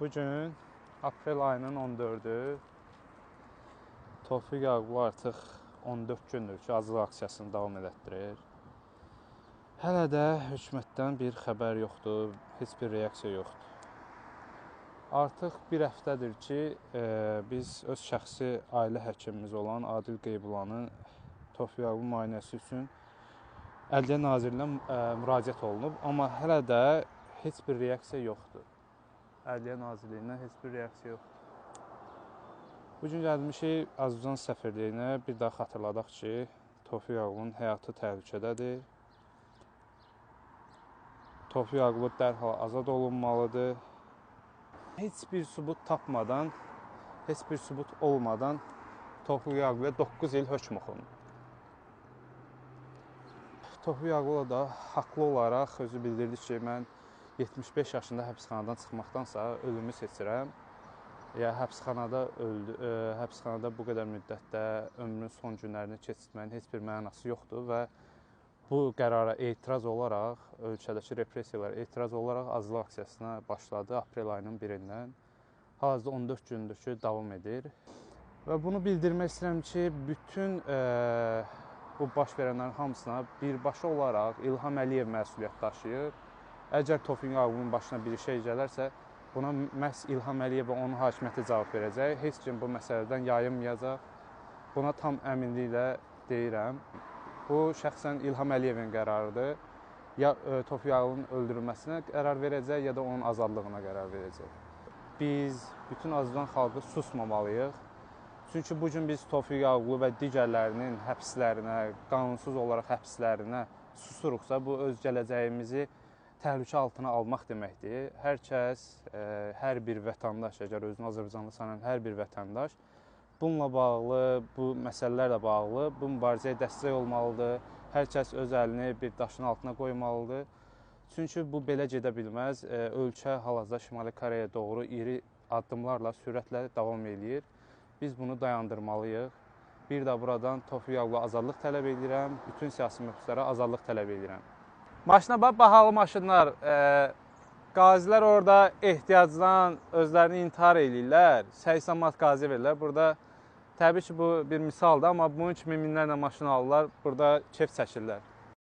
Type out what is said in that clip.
Bugün aprel ayının 14-ü. Tofiq Yaqublu artıq 14 gündür ki, azlıq aksiyasını davam elətdirir. Hələ də hökumətdən bir xəbər yoxdur, heç bir reaksiya yoxdur. Artıq bir həftədir ki, biz öz şəxsi ailə həkimimiz olan Adil Qeybulanın Tofiq Yaqublu müayinəsi üçün Ədliyyə Nazirliyinə müraciət olunub, amma hələ də heç bir reaksiya yoxdur. Ədliyyə Nazirliyindən heç bir reaksiya yoxdur. Bugün gəlmişik Azərbaycan səfirliyinə bir daha xatırladaq ki, Tofiq Yaqubunun həyatı təhlükədədir. Tofiq Yaqublu dərhal azad olunmalıdır. Heç bir sübut tapmadan, heç bir sübut olmadan Tofiq Yaqubluya 9 il hökm oxunub. Tofiq Yaqublu da haqlı olaraq özü bildirdi ki, mən 75 yaşında həbsxanadan çıxmaqdansa ölümü seçirəm. Ya həbsxanada bu qədər müddətdə ömrünün son günlərini keçirtməyin heç bir mənası yoxdur və bu qərara etiraz olaraq, ölkədəki repressiyalara etiraz olaraq azlıq aksiyasına başladı aprel ayının 1-dən. Hal-hazırda 14 gündür ki, davam edir. Və bunu bildirmək istəyirəm ki, bütün bu baş verənlərin hamısına birbaşa olaraq İlham Əliyev məsuliyyət daşıyır. Əgər Tofiq Yaqubunun başına bir şey gələrsə, buna məhz İlham Əliyev və onun hakimiyyəti cavab verəcək. Heç kim bu məsələdən yayınmayacaq. Buna tam əminliklə deyirəm. Bu şəxsən İlham Əliyevin qərarıdır. Ya Tofiq Yaqubunun öldürülməsinə qərar verəcək, ya da onun azadlığına qərar verəcək. Biz bütün Azərbaycan xalqı susmamalıyıq. Çünki bugün biz Tofiq Yaqublu və digərlərinin həbslərinə, qanunsuz olaraq həbslərinə susuruqsa, bu öz gələcəyimizi təhlükə altına almaq deməkdir. Hər kəs, hər bir vətəndaş, əgər özünü Azərbaycanlı sanan hər bir vətəndaş bununla bağlı, bu məsələlərlə bağlı bu mübarizəyə dəstək olmalıdır. Hər kəs öz əlini bir daşın altına qoymalıdır. Çünki bu belə gedə bilməz. Ölkə hal-hazırda Şimali Koreya doğru iri addımlarla, sürətlə davam edir. Biz bunu dayandırmalıyıq. Bir də buradan Tofiq Yaqublu azadlıq tələb edirəm. Bütün siyasi məhbuslara azadlıq tələb edirəm. Maşına bax, bahalı maşınlar. Qazilər orada ehtiyacdan özlərini intihar edirlər. 80 manat qaziyə verirlər. Burada təbii ki, bu bir misaldır, amma bunun kimi minlərlə maşın alırlar. Burada kef çəkirlər.